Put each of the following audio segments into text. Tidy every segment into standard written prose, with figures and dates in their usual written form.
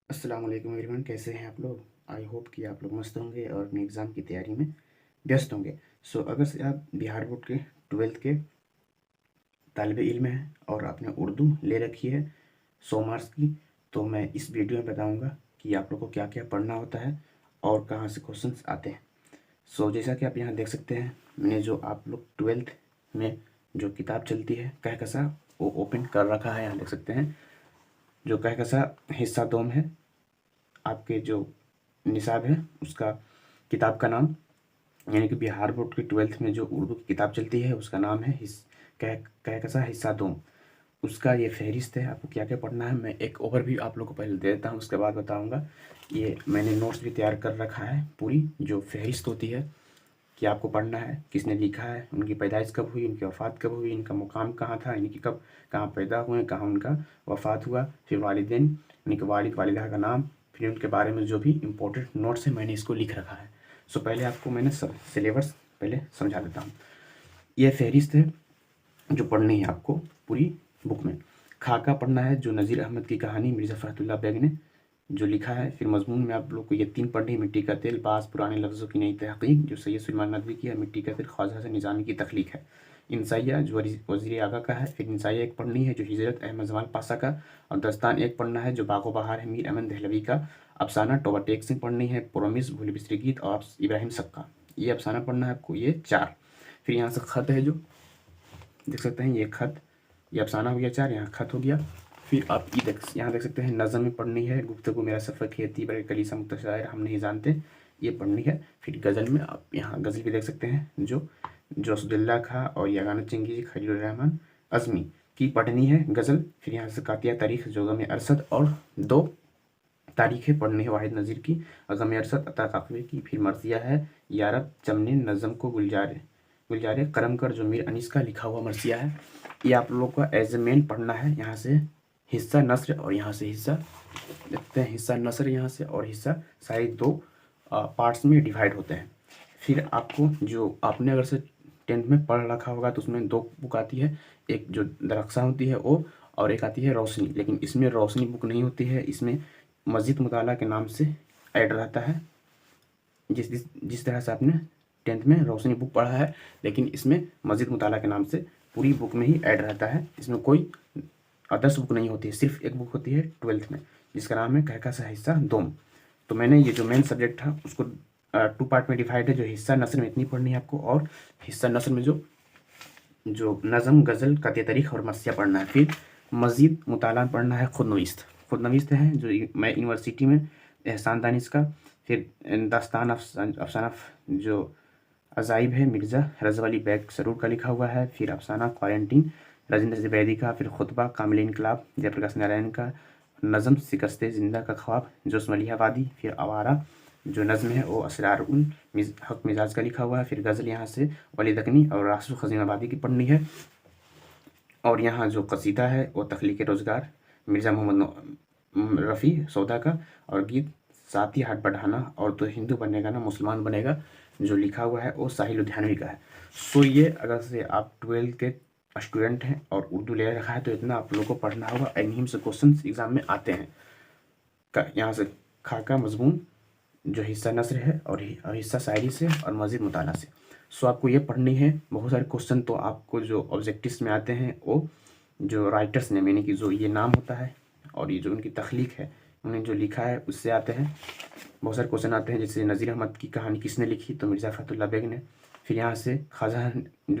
अस्सलाम वालेकुम एवरीवन, कैसे हैं आप लोग। आई होप कि आप लोग मस्त होंगे और अपने एग्ज़ाम की तैयारी में व्यस्त होंगे। अगर से आप बिहार बोर्ड के 12th के तालिब इल्म हैं और आपने उर्दू ले रखी है 100 मार्क्स की, तो मैं इस वीडियो में बताऊंगा कि आप लोग को क्या क्या पढ़ना होता है और कहाँ से क्वेश्चंस आते हैं। जैसा कि आप यहाँ देख सकते हैं, मैंने जो आप लोग 12th में जो किताब चलती है कहकशा, वो ओपन कर रखा है। यहाँ देख सकते हैं जो कहकशा हिस्सा दोम है, आपके जो निसाब है उसका किताब का नाम, यानी कि बिहार बोर्ड की 12th में जो उर्दू की किताब चलती है उसका नाम है कहकशा हिस्सा दोम। उसका ये फहरिस्त है, आपको क्या क्या पढ़ना है। मैं एक ओवरव्यू आप लोग को पहले दे देता हूँ, उसके बाद बताऊँगा। ये मैंने नोट्स भी तैयार कर रखा है, पूरी जो फहरिस्त होती है कि आपको पढ़ना है, किसने लिखा है, उनकी पैदाइश कब हुई, उनकी वफ़ात कब हुई, इनका मुकाम कहाँ था, यानी कि कब कहाँ पैदा हुए, कहाँ उनका वफ़ात हुआ, फिर वालिदैन यानी कि वालिद वालिदा का नाम, फिर उनके बारे में जो भी इम्पोर्टेंट नोट्स है मैंने इसको लिख रखा है। पहले आपको मैंने सिलेबस पहले समझा देता हूँ। ये फहरिस्त है जो पढ़नी है आपको पूरी बुक में। खाका पढ़ना है, जो नज़ीर अहमद की कहानी मिर्ज़ा फ़खरुल्लाह बेग ने जो लिखा है। फिर मज़मून में आप लोग को ये 3 पढ़नी है, मिट्टी का तेल, बाज़ पुराने लफ्ज़ों की नई तहक़ीक़ जो सैयद सुलेमान नदवी की है, मिट्टी का तेल ख्वाजा हसन निज़ामी की तख्लीक़ है। इंसाइया जो वज़ीर आगा का है। फिर इंसाइया एक पढ़नी है जो हिजरत अहमद जमाल पाशा का, और दस्तान एक पढ़ना है जो बागो बहार है मीर अमन दहलवी का। अफसाना टोबाटेक से पढ़नी है, प्रोमिस भूल बिसरी गीत और इब्राहिम सक्का, ये अफसाना पढ़ना है आपको, ये 4। फिर यहाँ से ख़त है, जो देख सकते हैं ये खत, ये अफसाना हो गया 4, यहाँ खत हो गया। फिर आप यहाँ देख सकते हैं नज़म में पढ़नी है, गुफ्तगू मेरा सफ़र खेती बड़े कलीसा मुख्तशायर हम नहीं जानते, ये पढ़नी है। फिर गज़ल में आप यहाँ गज़ल भी देख सकते हैं जो जोसदुल्ला खां और यगाना चंगी खलील रहमान अज़मी की पढ़नी है गज़ल। फिर यहाँ से कातिया तारीख़ जो गम अरसद, और 2 तारीखें पढ़नी है वाहिद नज़ीर की, गम अरसद अता काकवे की। फिर मर्सिया है यारब चमने नज़म को गुलजारे करम कर जो मीर अनीस का लिखा हुआ मर्सिया है। ये आप लोगों को एज ए मेन पढ़ना है। यहाँ से हिस्सा नस्र और यहाँ से हिस्सा देखते हैं, हिस्सा नस्र यहाँ से और हिस्सा सारे 2 पार्ट्स में डिवाइड होते हैं। फिर आपको जो आपने अगर से 10th में पढ़ रखा होगा तो उसमें 2 बुक आती है, एक जो दरख्सा होती है वो, और एक आती है रोशनी। लेकिन इसमें रोशनी बुक नहीं होती है, इसमें मस्जिद मुताला के नाम से ऐड रहता है। जिस तरह से आपने 10th में रोशनी बुक पढ़ा है, लेकिन इसमें मस्जिद मुताला के नाम से पूरी बुक में ही ऐड रहता है। इसमें कोई अदर्स बुक नहीं होती है, सिर्फ एक बुक होती है 12th में जिसका नाम है कहकशा हिस्सा दोम। तो मैंने ये जो मेन सब्जेक्ट था उसको 2 पार्ट में डिवाइड है, जो हिस्सा नस्र में इतनी पढ़नी है आपको, और हिस्सा नस्र में जो नज़म गज़ल कातिया तारीख़ और मर्सिया पढ़ना है। फिर मज़ीद मुताला पढ़ना है खुद नवीस्त है जो मैं यूनिवर्सिटी में एहसान दानिश का। फिर दास्तान अफसाना जो अजाइब है मिर्ज़ा रज़वाली बैग सरूर का लिखा हुआ है। फिर अफसाना क्वारंटीन राजेंद्र ज़ुबैदी का। फिर खुतबा कामिल इनकलाब जयप्रकाश नारायण का। नज़म शिकस्ते ज़िंदा का ख्वाब जोश मलिहाबादी। फिर आवारा जो नज़्म है वो असरार उल हक मिजाज का लिखा हुआ है। फिर गज़ल यहाँ से वली दकनी और रासुल खज़ीनाबादी की पढ़नी है। और यहाँ जो कसीदा है वो तख्लीक़ रोज़गार मिर्ज़ा मोहम्मद रफ़ी सौदा का, और गीत साथी हाथ बढ़ाना और तो हिंदू बनेगा ना मुसलमान बनेगा जो लिखा हुआ है वो साहिल लुधियानवी का है। ये अगर से आप 12th के स्टूडेंट हैं और उर्दू ले रखा है तो इतना आप लोगों को पढ़ना होगा। अहम से क्वेश्चन एग्ज़ाम में आते हैं। यहाँ से खाका मजमून जो हिस्सा नस्र है और हिस्सा शायरी से और मज़ीद मुताला से। आपको ये पढ़नी है। बहुत सारे क्वेश्चन तो आपको जो ऑब्जेक्टिव्स में आते हैं वो जो राइटर्स ने, यानी कि जो ये नाम होता है और ये जो उनकी तख्लीक है, उन्हें जो लिखा है उससे आते हैं। बहुत सारे क्वेश्चन आते हैं, जैसे नज़ीर अहमद की कहानी किसने लिखी, तो मिर्ज़ा फ़खरुल्लाह बेग ने। फिर यहाँ से ख्वाजा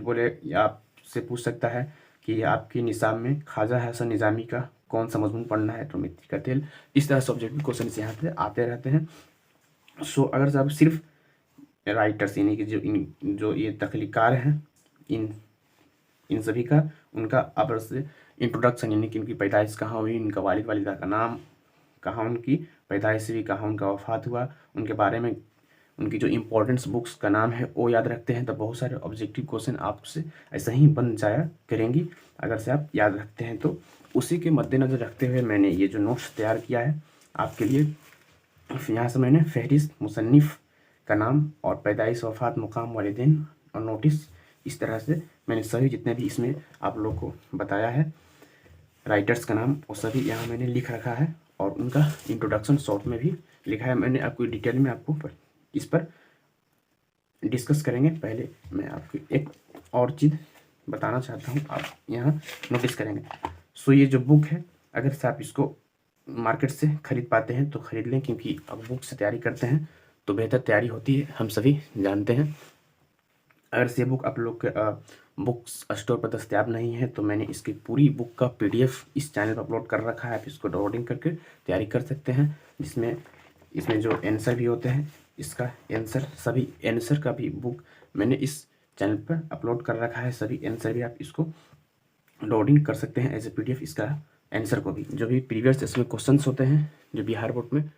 बोले आपसे पूछ सकता है कि आपके निसाब में ख्वाजा हसन निज़ामी का कौन सा मजमून पढ़ना है, तो मिट्टी का तेल। इस तरह से ऑब्जेक्टिव क्वेश्चन यहाँ से आते रहते हैं। अगर आप सिर्फ राइटर्स यानी कि जो ये तख्लीकार हैं, इन सभी का उनका अब से इंट्रोडक्शन, यानी कि उनकी पैदाइश कहाँ हुई, उनका वालिद वालिदा का नाम, कहाँ उनकी पैदाइश हुई, कहाँ उनका वफ़ात हुआ, उनके बारे में उनकी जो इम्पोर्टेंट्स बुक्स का नाम है वो याद रखते हैं, तो बहुत सारे ऑब्जेक्टिव क्वेश्चन आपसे ऐसा ही बन जाया करेंगी अगर से आप याद रखते हैं। तो उसी के मद्देनज़र रखते हुए मैंने ये जो नोट्स तैयार किया है आपके लिए। यहाँ से मैंने फहरिस्त, मुसन्निफ़ का नाम और पैदाइश, वफ़ात, मुकाम, वालिदैन और नोटिस, इस तरह से मैंने सभी जितने भी इसमें आप लोग को बताया है राइटर्स का नाम वो सभी यहाँ मैंने लिख रखा है। और उनका इंट्रोडक्शन शॉर्ट में भी लिखा है। मैंने आपको डिटेल में आपको इस पर डिस्कस करेंगे। पहले मैं आपको एक और चीज़ बताना चाहता हूँ, आप यहाँ नोटिस करेंगे। सो ये जो बुक है, अगर से आप इसको मार्केट से खरीद पाते हैं तो खरीद लें, क्योंकि अब बुक से तैयारी करते हैं तो बेहतर तैयारी होती है, हम सभी जानते हैं। अगर से बुक आप लोग के बुक्स स्टोर पर दस्तियाब नहीं है तो मैंने इसकी पूरी बुक का PDF इस चैनल पर अपलोड कर रखा है। आप इसको डाउनलोडिंग करके तैयारी कर सकते हैं, जिसमें इसमें जो आंसर भी होते हैं, इसका आंसर, सभी आंसर का भी बुक मैंने इस चैनल पर अपलोड कर रखा है। सभी आंसर भी आप इसको डाउनलोडिंग कर सकते हैं एज ए PDF। इसका आंसर को भी, जो भी प्रीवियस इसमें क्वेश्चंस होते हैं जो बिहार बोर्ड में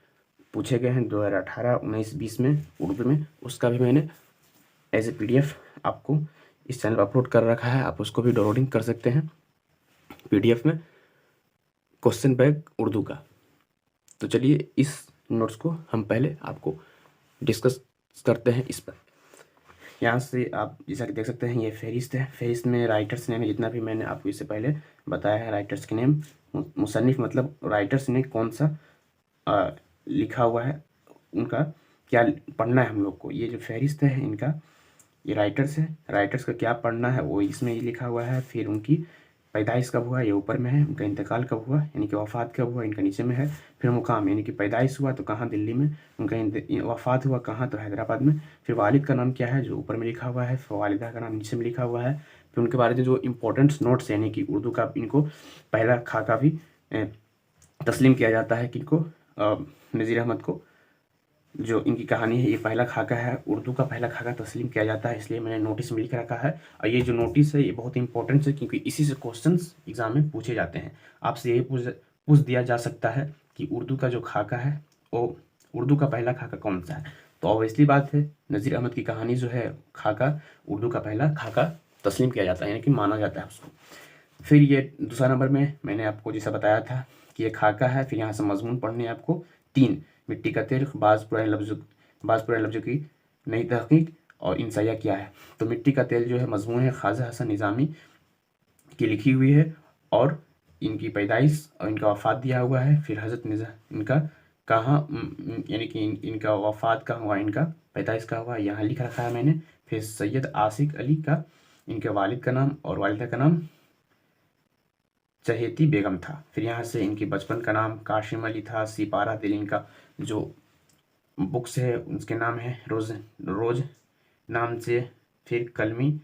पूछे गए हैं 2018, 19, 20 में उर्दू में, उसका भी मैंने एज ए PDF आपको इस चैनल पर अपलोड कर रखा है। आप उसको भी डाउनलोडिंग कर सकते हैं PDF में, क्वेश्चन बैंक उर्दू का। तो चलिए इस नोट्स को हम पहले आपको डिस्कस करते हैं इस पर। यहाँ से आप जैसा कि देख सकते हैं ये फहरिस्त है। फहरिस्त में राइटर्स नेम है, जितना भी मैंने आपको इससे पहले बताया है राइटर्स के नेम। मुसन्निफ मतलब राइटर्स ने कौन सा लिखा हुआ है, उनका क्या पढ़ना है हम लोग को। ये जो फहरिस्त है इनका, ये राइटर्स है, राइटर्स का क्या पढ़ना है वो इसमें ये लिखा हुआ है। फिर उनकी पैदाइश कब हुआ ये ऊपर में है, उनका इंतकाल कब हुआ यानी कि वफ़ात कब हुआ इनका नीचे में है। फिर मुकाम यानी कि पैदाइश हुआ तो कहाँ, दिल्ली में, उनका वफ़ात हुआ कहाँ, तो हैदराबाद में। फिर वालिद का नाम क्या है जो ऊपर में लिखा हुआ है, फिर वालिदा का नाम नीचे में लिखा हुआ है। फिर उनके बारे में जो इंपॉर्टेंट्स नोट्स यानी कि उर्दू का इनको पहला खाका भी तस्लीम किया जाता है, किनको, नज़ीर अहमद को। जो इनकी कहानी है ये पहला खाका है, उर्दू का पहला खाका तस्लीम किया जाता है, इसलिए मैंने नोटिस में लिख रखा है। और ये जो नोटिस है ये बहुत इंपॉर्टेंट है, क्योंकि इसी से क्वेश्चंस एग्जाम में पूछे जाते हैं। आपसे यही पूछ दिया जा सकता है कि उर्दू का जो खाका है वो, उर्दू का पहला खाका कौन सा है। तो ऑब्वियसली बात है, नज़ीर अहमद की कहानी जो है खाका, उर्दू का पहला खाका तस्लीम किया जाता है, यानी कि माना जाता है उसको। फिर ये दूसरा नंबर में मैंने आपको जैसा बताया था कि ये खाका है। फिर यहाँ से मजमून पढ़ने आपको 3, मिट्टी का तेल, बाज़ पुराने लफ्ज़ों की नई तहकीक और इंसाइया क्या है। तो मिट्टी का तेल जो है मजमून है, ख्वाजा हसन निज़ामी की लिखी हुई है, और इनकी पैदाइश और इनका वफ़ात दिया हुआ है। फिर हज़रत इनका कहाँ, यानी कि इनका वफ़ात कहाँ हुआ, इनका पैदाइश कहाँ हुआ, यहाँ लिख रखा है मैंने। फिर सैयद आसिक अली का, इनके वालिद का नाम और वालिदा का नाम चहेती बेगम था। फिर यहाँ से इनके बचपन का नाम काशिम अली था। सिपारा दिल इनका जो बुक्स है उसके नाम है रोज नाम से। फिर कलमी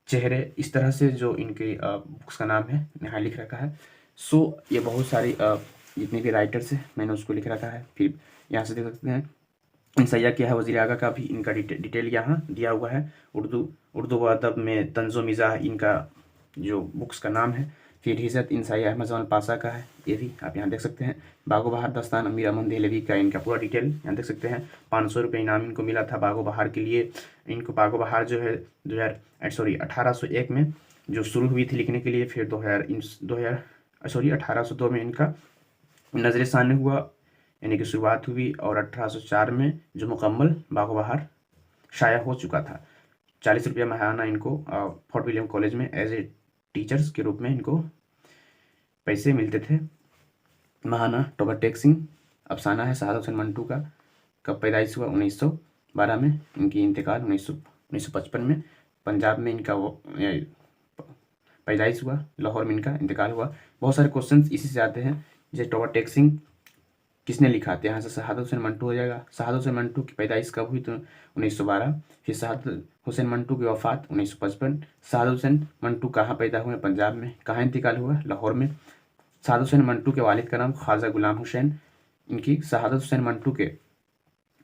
चेहरे, इस तरह से जो इनके बुक्स का नाम है यहाँ लिख रखा है। सो ये बहुत सारी जितने भी राइटर्स हैं मैंने उसको लिख रखा है। फिर यहाँ से देख सकते हैं इंसाइया क्या है, वज़ीर आगा का भी इनका डिटेल यहाँ दिया हुआ है। उर्दू अदब में तंज़ो मिज़ाह इनका जो बुक्स का नाम है। फिर हिज़्ज़त इंसाइया अहमद जमाल पासा का है, ये भी आप यहाँ देख सकते हैं। बागो बहार दास्तान अमीर अमन देहलवी का इनका पूरा डिटेल यहाँ देख सकते हैं। 500 रुपये इनाम इनको मिला था बागो बहार के लिए। इनको बागो बहार जो है 1801 में जो शुरू हुई थी लिखने के लिए। फिर 1802 में इनका नज़र सानी हुआ यानी कि शुरुआत हुई, और 1804 में जो मुकम्मल बागो बहार शाया हो चुका था। 40 रुपया महाना इनको फोर्ट विलियम कॉलेज में एज ए टीचर्स के रूप में इनको पैसे मिलते थे महाना। टोबर टेक सिंह अफसाना है। शहादत हुसैन मंटू का कब पैदाइश हुआ, 1912 में। इनकी इंतकाल 1955 में। पंजाब में इनका पैदाइश हुआ, लाहौर में इनका इंतकाल हुआ। बहुत सारे क्वेश्चंस इसी से आते हैं, जैसे टोबर टेक सिंह किसने लिखा था, यहाँ से शहादत हुसैन मंटू हो जाएगा। शहादत हुसैन मंटू की पैदाइश कब हुई, तो 1912। फिर शहादत हुसैन मंटू की वफ़ात 1955। शहादत हुसैन मंटू कहाँ पैदा हुए, पंजाब में। कहाँ इंतकाल हुआ, लाहौर में। शहादत हुसैन मंटू के वालिद का नाम ख्वाजा गुलाम हुसैन, इनकी शहादत हुसैन मंटू के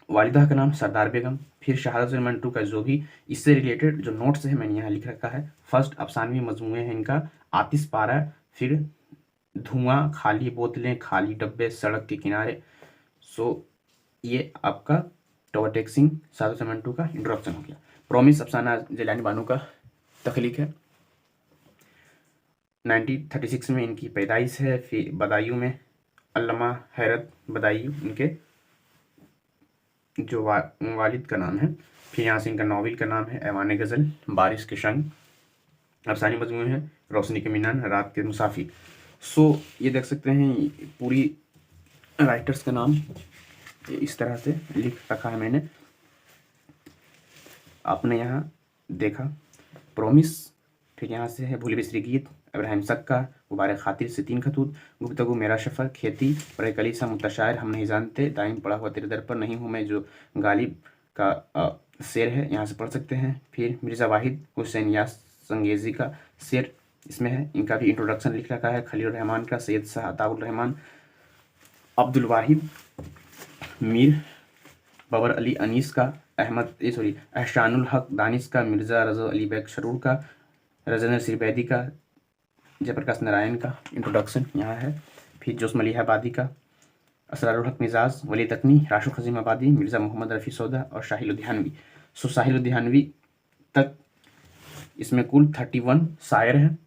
वालिदा का नाम सरदार बेगम। फिर शहादत हुसैन मंटू का जो भी इससे रिलेटेड जो नोट्स है मैंने यहाँ लिख रखा है। फर्स्ट अफसानवी मजमूए हैं इनका आतिश पारा, फिर धुआं, खाली बोतलें, खाली डब्बे, सड़क के किनारे। सो ये आपका टोबर टेक सिंह शहादत हुसैन मंटू का इंट्रोडक्शन हो गया। प्रॉमिस अफसाना जिलानी बानो का तख्लीक है। 1936 में इनकी पैदाइश है। फिर बदायूं में अल्लामा हैरत बदायूं इनके जो वालिद का नाम है। फिर यहाँ से इनका नॉवेल का नाम है ऐवान गज़ल, बारिश के शंग। अफसानी मजमूए हैं रोशनी के मीनान, रात के मुसाफिर। सो ये देख सकते हैं पूरी राइटर्स का नाम इस तरह से लिख रखा है मैंने, आपने यहाँ देखा प्रोमिस, फिर यहाँ से है भूल बिसरी गीत, इब्राहिम सक्का, गुबार खातिर से 3 खतूत, गुफ्तगू मेरा सफ़र, खेती, बड़े कलीसा, मुतशायर, हम नहीं जानते, दाइम पड़ा हुआ तेरे दर पर, नहीं हूँ मैं, जो गालिब का शेर है, यहाँ से पढ़ सकते हैं। फिर मिर्ज़ा वाहिद हुसैन यास संगेज़ी का शेर इसमें है, इनका भी इंट्रोडक्शन लिख रखा है। खलील रहमान का, सैयद शाह अताउर रहमान, अब्दुल वाहिद, मीर बाबर अली अनीस का, एहसानुल हक दानिश का, मिर्ज़ा रज़ा अली बैग शरूर का, रजन सिरबैदी का, जयप्रकाश नारायण का इंट्रोडक्शन यहाँ है। फिर जोश मलिहाबादी का, असरारुल हक मिजाज, वली तकनी, राशिद खजीम आबादी, मिर्ज़ा मोहम्मद रफ़ी सौदा और शाहिल लुधियानवी। सो शाहिल लुधियानवी तक इसमें कुल 31 शायर हैं,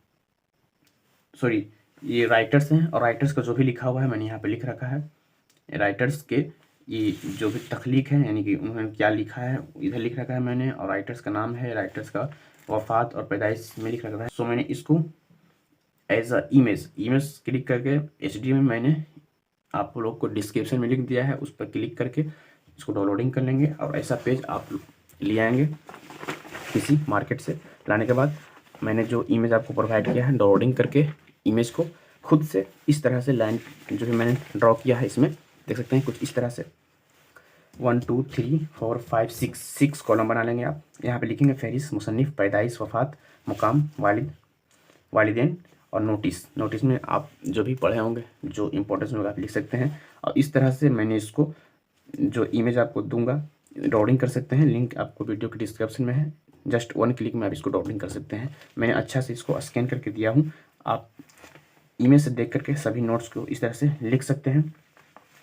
सॉरी ये राइटर्स हैं, और राइटर्स का जो भी लिखा हुआ है मैंने यहाँ पे लिख रखा है। राइटर्स के ये जो भी तख्लीक है, यानी कि उन्होंने क्या लिखा है इधर लिख रखा है मैंने, और राइटर्स का नाम है, राइटर्स का वफ़ात और पैदाइश में लिख रखा है। सो मैंने इसको एज अ इमेज क्लिक करके HD में मैंने आप लोग को डिस्क्रिप्शन में लिख दिया है, उस पर क्लिक करके इसको डाउनलोडिंग कर लेंगे, और ऐसा पेज आप ले आएंगे किसी मार्केट से। लाने के बाद मैंने जो इमेज आपको प्रोवाइड किया है, डाउनलोडिंग करके इमेज को खुद से इस तरह से लाइन जो भी मैंने ड्रॉ किया है इसमें देख सकते हैं, कुछ इस तरह से 1 2 3 4 5 6 कॉलम बना लेंगे आप। यहाँ पे लिखेंगे फहरिस्त, मुसन्निफ़, पैदाइश, वफ़ात, मुकाम, वालिद, वालिदैन और नोटिस में आप जो भी पढ़े होंगे, जो इंपॉर्टेंस होगा आप लिख सकते हैं। और इस तरह से मैंने इसको जो इमेज आपको दूंगा डाउनलोडिंग कर सकते हैं, लिंक आपको वीडियो के डिस्क्रिप्शन में है, जस्ट 1 क्लिक में आप इसको डाउनलोडिंग कर सकते हैं। मैंने अच्छा से इसको स्कैन करके दिया हूँ, आप इमेज से देख करके सभी नोट्स को इस तरह से लिख सकते हैं।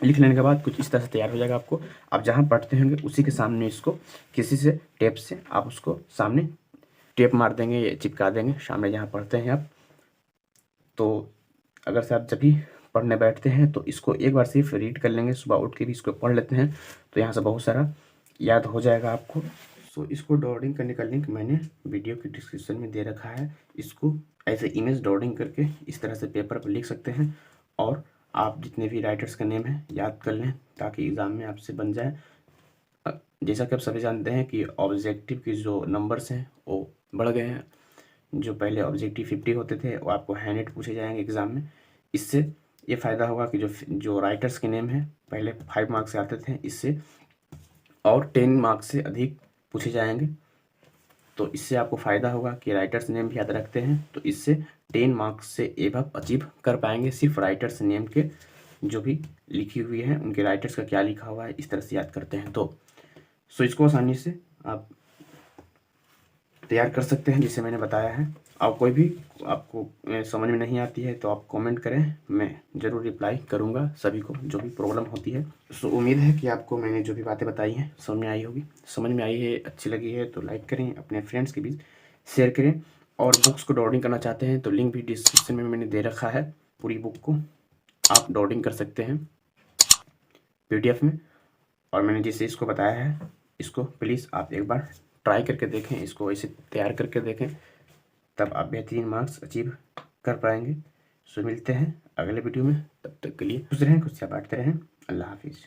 लिख लेने के बाद कुछ इस तरह से तैयार हो जाएगा आपको। आप जहाँ पढ़ते होंगे उसी के सामने इसको किसी से टेप से आप उसको सामने टेप मार देंगे या चिपका देंगे सामने जहाँ पढ़ते हैं आप। तो अगर से आप जब भी पढ़ने बैठते हैं तो इसको एक बार सिर्फ रीड कर लेंगे, सुबह उठ के भी इसको पढ़ लेते हैं तो यहाँ से बहुत सारा याद हो जाएगा आपको। सो इसको डाउनलोडिंग करने का लिंक मैंने वीडियो के डिस्क्रिप्शन में दे रखा है। इसको ऐसे इमेज डाउनलोडिंग करके इस तरह से पेपर पर लिख सकते हैं, और आप जितने भी राइटर्स का नेम है याद कर लें ताकि एग्ज़ाम में आपसे बन जाए। जैसा कि आप सभी जानते हैं कि ऑब्जेक्टिव की जो नंबर्स हैं वो बढ़ गए हैं। जो पहले ऑब्जेक्टिव 50 होते थे वो आपको हैंडेड पूछे जाएंगे एग्ज़ाम में। इससे ये फ़ायदा होगा कि जो राइटर्स के नेम है पहले 5 मार्क्स से आते थे, इससे और 10 मार्क्स से अधिक पूछे जाएंगे। तो इससे आपको फ़ायदा होगा कि राइटर्स नेम भी याद रखते हैं तो इससे 10 मार्क्स से एबव अचीव कर पाएंगे, सिर्फ राइटर्स नेम के जो भी लिखी हुई है उनके राइटर्स का क्या लिखा हुआ है इस तरह से याद करते हैं। तो सो इसको आसानी से आप तैयार कर सकते हैं जिसे मैंने बताया है। और कोई भी आपको समझ में नहीं आती है तो आप कमेंट करें, मैं ज़रूर रिप्लाई करूंगा सभी को जो भी प्रॉब्लम होती है। सो उम्मीद है कि आपको मैंने जो भी बातें बताई हैं समझ में आई होगी। समझ में आई है, अच्छी लगी है तो लाइक करें, अपने फ्रेंड्स के बीच शेयर करें, और बुक्स को डाउनलोडिंग करना चाहते हैं तो लिंक भी डिस्क्रिप्शन में मैंने दे रखा है। पूरी बुक को आप डाउनलोडिंग कर सकते हैं PDF में, और मैंने जिससे इसको बताया है इसको प्लीज़ आप एक बार ट्राई करके देखें, इसको ऐसे तैयार करके देखें, तब आप बेहतरीन मार्क्स अचीव कर पाएंगे। सो मिलते हैं अगले वीडियो में, तब तक के लिए खुश रहें, खुशियाँ बांटते रहें। अल्लाह हाफिज़।